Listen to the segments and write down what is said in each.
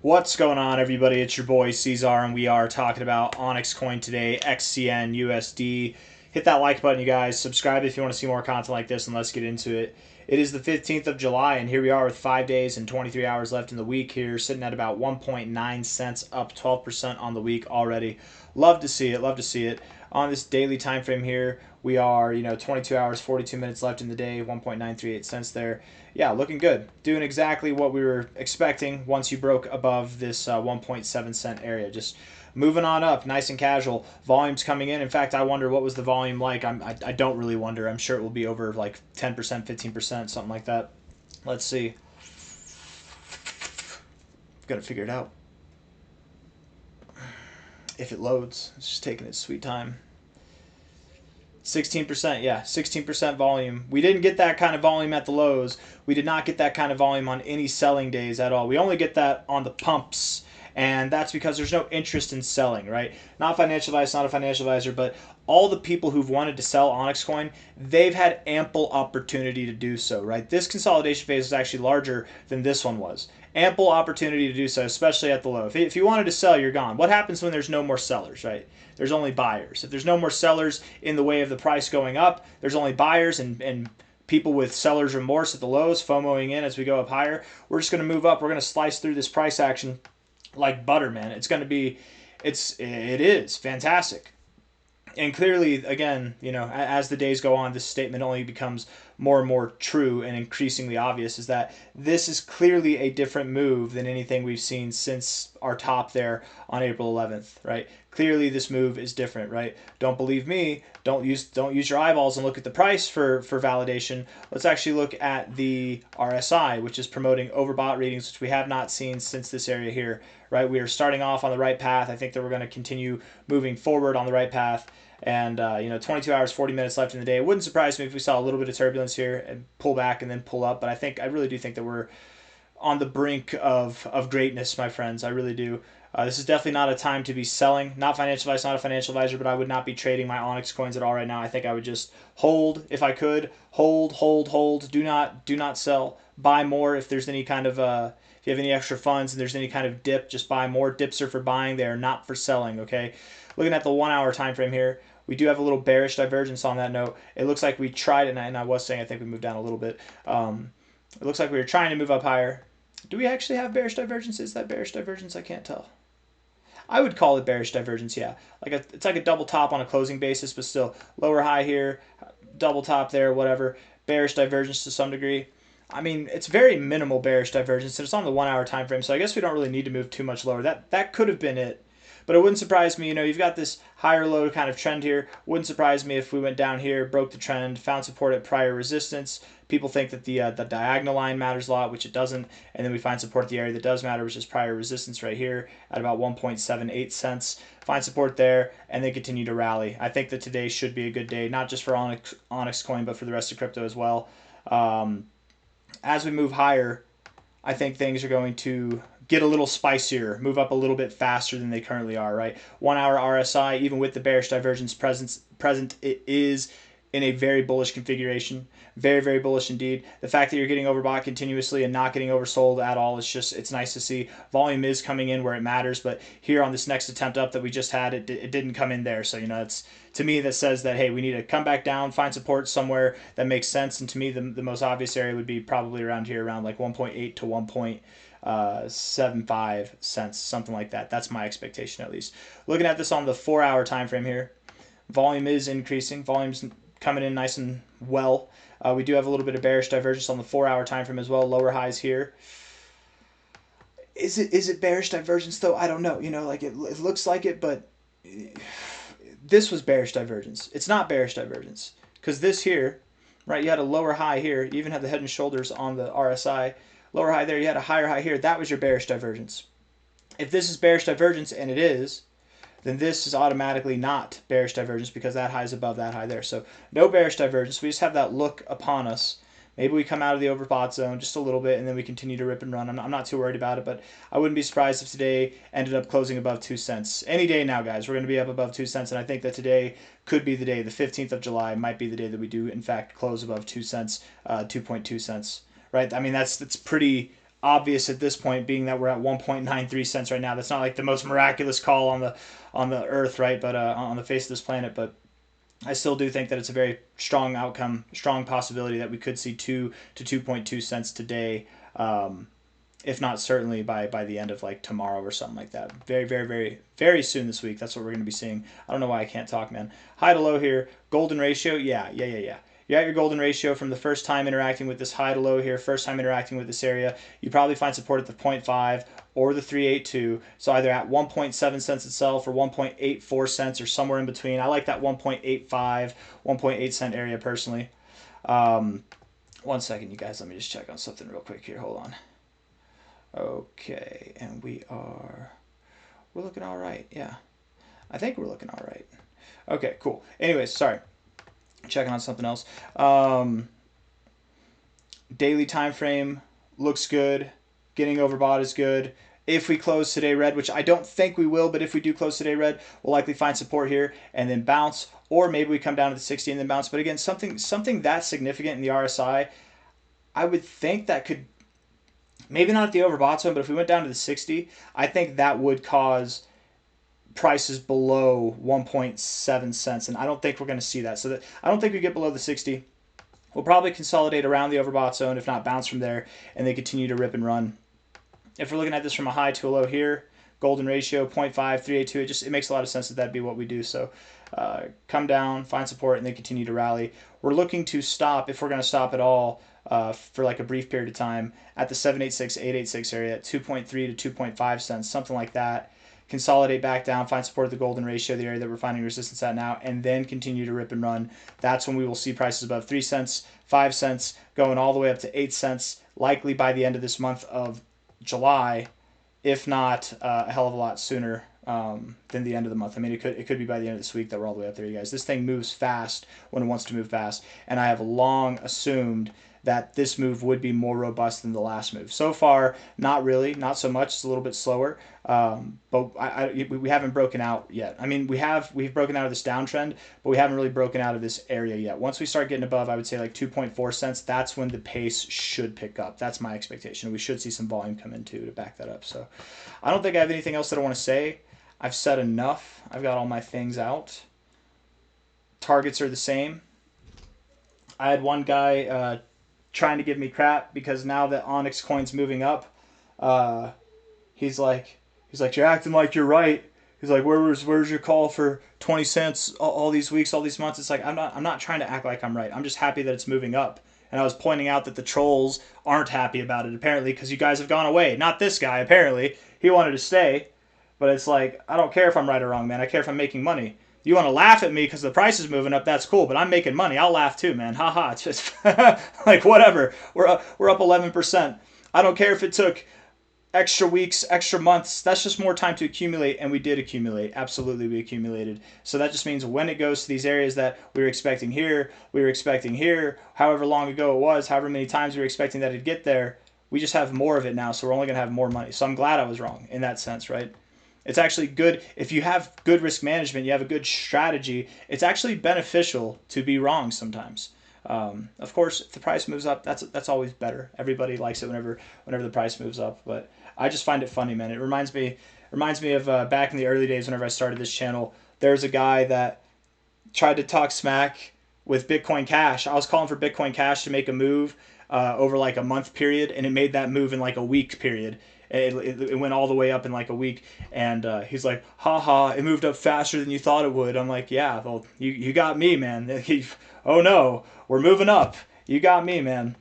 What's going on, everybody? It's your boy C-Zar, and we are talking about OnyxCoin today, XCN USD. Hit that like button, you guys. Subscribe if you want to see more content like this, and let's get into it. It is the 15th of July, and here we are with 5 days and 23 hours left in the week here, sitting at about 1.9 cents, up 12% on the week already. Love to see it. Love to see it. On this daily time frame here, we are, 22 hours, 42 minutes left in the day, 1.938 cents there. Yeah, looking good. Doing exactly what we were expecting once you broke above this 1.7 cent area. Just moving on up, nice and casual. Volume's coming in. In fact, I wonder what was the volume like. I don't really wonder. I'm sure it will be over like 10%, 15%, something like that. Let's see. Got to figure it out. If it loads, it's just taking its sweet time. 16%, yeah, 16% volume. We didn't get that kind of volume at the lows. We did not get that kind of volume on any selling days at all. We only get that on the pumps, and that's because there's no interest in selling, right? Not financial advice, not a financial advisor, but all the people who've wanted to sell OnyxCoin, they've had ample opportunity to do so, right? This consolidation phase is actually larger than this one was. Ample opportunity to do so, especially at the low. If you wanted to sell, you're gone. What happens when there's no more sellers, right? There's only buyers. If there's no more sellers in the way of the price going up, there's only buyers and people with seller's remorse at the lows, FOMOing in as we go up higher. We're just going to move up. We're going to slice through this price action like butter, man. It's going to be, it is fantastic. And clearly, again, as the days go on, this statement only becomes more and more true and increasingly obvious, is that this is clearly a different move than anything we've seen since our top there on April 11th, right? Clearly, this move is different, right? Don't believe me. Don't use your eyeballs and look at the price for validation. Let's actually look at the RSI, which is promoting overbought readings, which we have not seen since this area here, right? We are starting off on the right path. I think that we're going to continue moving forward on the right path. And 22 hours, 40 minutes left in the day. It wouldn't surprise me if we saw a little bit of turbulence here and pull back and then pull up. But I really do think that we're on the brink of greatness, my friends. I really do. This is definitely not a time to be selling. Not financial advice, not a financial advisor, but I would not be trading my Onyx coins at all right now. I think I would just hold if I could. Hold. Do not sell. Buy more if there's any kind of if you have any extra funds and there's any kind of dip, just buy more. Dips are for buying. They are not for selling. Okay. Looking at the 1 hour time frame here, we do have a little bearish divergence on that note. It looks like we tried, and I was saying I think we moved down a little bit. It looks like we were trying to move up higher. Do we actually have bearish divergence? Is that bearish divergence? I can't tell. I would call it bearish divergence, yeah. It's like a double top on a closing basis, but still lower high here, double top there, whatever. Bearish divergence to some degree. I mean, it's very minimal bearish divergence, and it's on the 1 hour time frame, so I guess we don't really need to move too much lower. That could have been it. But it wouldn't surprise me, you've got this higher low kind of trend here. Wouldn't surprise me if we went down here, broke the trend, found support at prior resistance. People think that the diagonal line matters a lot, which it doesn't. And then we find support at the area that does matter, which is prior resistance right here at about 1.78 cents. Find support there, and then continue to rally. I think that today should be a good day, not just for OnyxCoin, but for the rest of crypto as well. As we move higher, I think things are going to get a little spicier, move up a little bit faster than they currently are, right? 1 hour RSI, even with the bearish divergence present, it is in a very bullish configuration. Very, very bullish indeed. The fact that you're getting overbought continuously and not getting oversold at all, it's nice to see. Volume is coming in where it matters, but here on this next attempt up that we just had, it didn't come in there. So, it's, to me, that says that, hey, we need to come back down, find support somewhere that makes sense. And to me, the most obvious area would be probably around here, around like 1.8 to 1.75 cents, something like that. That's my expectation, at least. Looking at this on the 4 hour time frame here, volume is increasing. Volume's coming in nice and well. We do have a little bit of bearish divergence on the 4 hour time frame as well. Lower highs here. Is it bearish divergence though? I don't know. It looks like it, but this was bearish divergence. It's not bearish divergence because this here, right? You had a lower high here. You even had the head and shoulders on the RSI. Lower high there. You had a higher high here. That was your bearish divergence. If this is bearish divergence, and it is, then this is automatically not bearish divergence because that high is above that high there. So no bearish divergence. We just have that look upon us. Maybe we come out of the overbought zone just a little bit, and then we continue to rip and run. I'm not too worried about it, but I wouldn't be surprised if today ended up closing above 2 cents. Any day now, guys, we're going to be up above 2 cents, and I think that today could be the day. The 15th of July might be the day that we do, in fact, close above 2 cents, 2.2 cents, right? I mean, that's pretty obvious at this point, being that we're at 1.93 cents right now. That's not like the most miraculous call on the earth, right? But on the face of this planet, but I still do think that it's a very strong outcome, strong possibility that we could see 2 to 2.2 cents today, if not certainly by the end of like tomorrow or something like that. Very, very, very, very soon this week. That's what we're going to be seeing. I don't know why I can't talk, man. High to low here. Golden ratio. Yeah. You got your golden ratio from the first time interacting with this high to low here, first time interacting with this area. You probably find support at the 0.5 or the 382. So either at 1.7 cents itself or 1.84 cents or somewhere in between. I like that 1.85, 1.8 cent area personally. 1 second, you guys. Let me just check on something real quick here. Hold on. Okay, and we're looking all right. Yeah, I think we're looking all right. Okay, cool. Anyways, sorry. Checking on something else. Daily time frame looks good. Getting overbought is good. If we close today red, which I don't think we will, but if we do close today red, we'll likely find support here and then bounce, or maybe we come down to the 60 and then bounce. But again, something that significant in the RSI, I would think that could, maybe not at the overbought zone, but if we went down to the 60, I think that would cause prices below 1.7 cents, and I don't think we're going to see that. So I don't think we get below the 60. We'll probably consolidate around the overbought zone, if not bounce from there, and they continue to rip and run. If we're looking at this from a high to a low here, golden ratio 0.5, 382, it makes a lot of sense that that'd be what we do. So come down, find support, and then continue to rally. We're looking to stop, if we're going to stop at all, for like a brief period of time, at the 786, 886 area at 2.3 to 2.5 cents, something like that. Consolidate back down, find support at the golden ratio, the area that we're finding resistance at now, and then continue to rip and run. That's when we will see prices above 3 cents, 5 cents, going all the way up to 8 cents, likely by the end of this month of July, if not a hell of a lot sooner than the end of the month. I mean, it could be by the end of this week that we're all the way up there, you guys. This thing moves fast when it wants to move fast, and I have long assumed that this move would be more robust than the last move. So far, not really, not so much. It's a little bit slower, but we haven't broken out yet. I mean, we've broken out of this downtrend, but we haven't really broken out of this area yet. Once we start getting above, I would say like 2.4 cents, that's when the pace should pick up. That's my expectation. We should see some volume come in too to back that up. So I don't think I have anything else that I want to say. I've said enough. I've got all my things out. Targets are the same. I had one guy trying to give me crap because now that OnyxCoin's moving up, he's like, you're acting like you're right. He's like, where's your call for 20 cents all these weeks, all these months? It's like, I'm not trying to act like I'm right. I'm just happy that it's moving up. And I was pointing out that the trolls aren't happy about it, apparently, because you guys have gone away. Not this guy, apparently. He wanted to stay. But it's like, I don't care if I'm right or wrong, man. I care if I'm making money. You want to laugh at me because the price is moving up, that's cool, but I'm making money. I'll laugh too, man. Haha. It's just like, whatever. We're up 11%. I don't care if it took extra weeks, extra months. That's just more time to accumulate, and we did accumulate. Absolutely, we accumulated. So that just means when it goes to these areas that we were expecting here, however long ago it was, however many times we were expecting that it'd get there, we just have more of it now, so we're only going to have more money. So I'm glad I was wrong in that sense, right? It's actually good if you have good risk management, you have a good strategy. It's actually beneficial to be wrong sometimes. Of course, if the price moves up, that's always better. Everybody likes it whenever the price moves up. But I just find it funny, man. It reminds me of back in the early days whenever I started this channel. There's a guy that tried to talk smack with Bitcoin Cash. I was calling for Bitcoin Cash to make a move over like a month period, and it made that move in like a week period. It went all the way up in like a week, and he's like, haha, it moved up faster than you thought it would. I'm like, yeah, well, you got me, man. Oh no, we're moving up. You got me, man.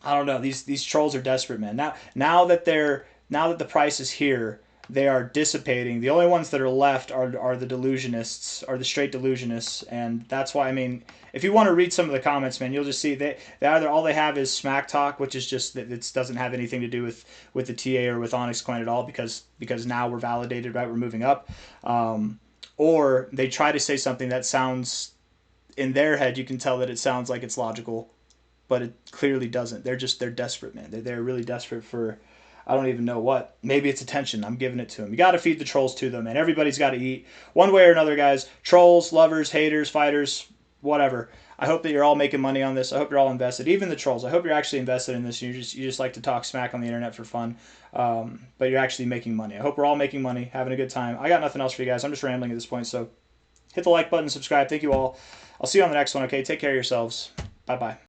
I don't know. These trolls are desperate, man. Now that the price is here, they are dissipating. The only ones that are left are the delusionists, are the straight delusionists, and that's why, I mean, if you want to read some of the comments, man, you'll just see they either all they have is smack talk, which is just that it doesn't have anything to do with the TA or with OnyxCoin at all, because now we're validated, right? We're moving up, or they try to say something that sounds, in their head, you can tell that it sounds like it's logical, but it clearly doesn't. They're desperate, man. They're really desperate for, I don't even know what. Maybe it's attention. I'm giving it to them. You got to feed the trolls to them, man. Everybody's got to eat one way or another, guys. Trolls, lovers, haters, fighters, whatever. I hope that you're all making money on this. I hope you're all invested. Even the trolls. I hope you're actually invested in this. You just like to talk smack on the internet for fun, but you're actually making money. I hope we're all making money, having a good time. I got nothing else for you guys. I'm just rambling at this point. So hit the like button, subscribe. Thank you all. I'll see you on the next one. Okay, take care of yourselves. Bye bye.